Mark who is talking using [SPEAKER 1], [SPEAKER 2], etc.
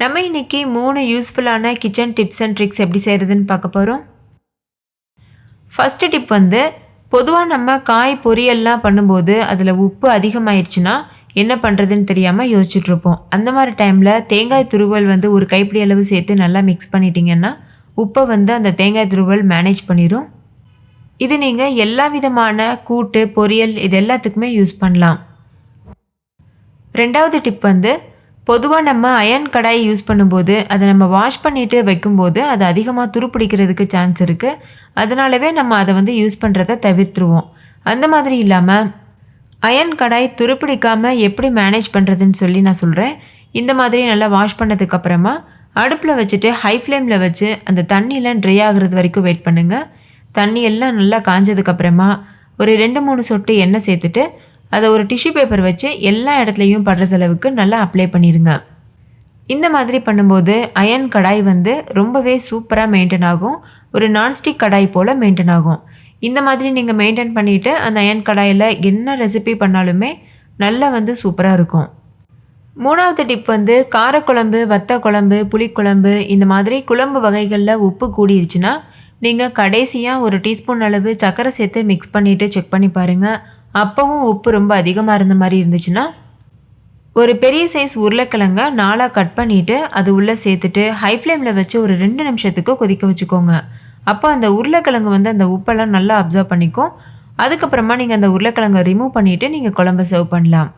[SPEAKER 1] நம்ம இன்றைக்கி 3 யூஸ்ஃபுல்லான கிச்சன் டிப்ஸ் அண்ட் ட்ரிக்ஸ் எப்படி செய்கிறதுன்னு பார்க்க போகிறோம். ஃபஸ்ட்டு டிப் பொதுவாக நம்ம காய் பொரியல்லாம் பண்ணும்போது அதில் உப்பு அதிகமாகிடுச்சுன்னா என்ன பண்ணுறதுன்னு தெரியாமல் யோசிச்சுட்ருப்போம். அந்த மாதிரி டைமில் தேங்காய் துருவல் ஒரு கைப்பிடி அளவு சேர்த்து நல்லா மிக்ஸ் பண்ணிட்டீங்கன்னா உப்பை அந்த தேங்காய் துருவல் மேனேஜ் பண்ணிடும். இது நீங்கள் எல்லா விதமான கூட்டு பொரியல் இது எல்லாத்துக்குமே யூஸ் பண்ணலாம். ரெண்டாவது டிப் பொதுவாக நம்ம அயன் கடாய் யூஸ் பண்ணும்போது அதை நம்ம வாஷ் பண்ணிவிட்டு வைக்கும்போது அது அதிகமாக துருப்பிடிக்கிறதுக்கு சான்ஸ் இருக்குது. அதனாலவே நம்ம அதை யூஸ் பண்ணுறதை தவிர்த்துருவோம். அந்த மாதிரி இல்லாமல் அயன் கடாய் துருப்பிடிக்காமல் எப்படி மேனேஜ் பண்ணுறதுன்னு சொல்லி நான் சொல்கிறேன். இந்த மாதிரி நல்லா வாஷ் பண்ணதுக்கப்புறமா அடுப்பில் வச்சுட்டு ஹை ஃப்ளேமில் வச்சு அந்த தண்ணியெலாம் ட்ரை ஆகிறது வரைக்கும் வெயிட் பண்ணுங்கள். தண்ணி எல்லாம் நல்லா காஞ்சதுக்கப்புறமா ஒரு 2-3 சொட்டு எண்ணெய் சேர்த்துட்டு அதை ஒரு டிஷ்யூ பேப்பர் வச்சு எல்லா இடத்துலையும் படுற அளவுக்கு நல்லா அப்ளை பண்ணிடுங்க. இந்த மாதிரி பண்ணும்போது அயன் கடாய் ரொம்பவே சூப்பராக மெயின்டைன் ஆகும். ஒரு நான்ஸ்டிக் கடாய் போல் மெயின்டைன் ஆகும். இந்த மாதிரி நீங்கள் மெயின்டைன் பண்ணிவிட்டு அந்த அயன் கடாயில் என்ன ரெசிபி பண்ணாலுமே நல்லா சூப்பராக இருக்கும். மூணாவது டிப் காரக்குழம்பு, வத்த குழம்பு, புளிக்குழம்பு இந்த மாதிரி குழம்பு வகைகளில் உப்பு கூடிருச்சுன்னா நீங்கள் கடைசியாக ஒரு டீஸ்பூன் அளவு சர்க்கரை சேர்த்து மிக்ஸ் பண்ணிவிட்டு செக் பண்ணி பாருங்கள். அப்போவும் உப்பு ரொம்ப அதிகமாக இருந்த மாதிரி இருந்துச்சுன்னா ஒரு பெரிய சைஸ் உருளைக்கிழங்க 4 கட் பண்ணிவிட்டு அது உள்ளே சேர்த்துட்டு ஹை ஃப்ளேமில் வச்சு ஒரு 2 நிமிஷத்துக்கு கொதிக்க வச்சுக்கோங்க. அப்போ அந்த உருளைக்கிழங்கு அந்த உப்பெல்லாம் நல்லா அப்சர்வ் பண்ணிக்கும். அதுக்கப்புறமா நீங்கள் அந்த உருளைக்கிழங்கை ரிமூவ் பண்ணிவிட்டு நீங்கள் குழம்பை சர்வ் பண்ணலாம்.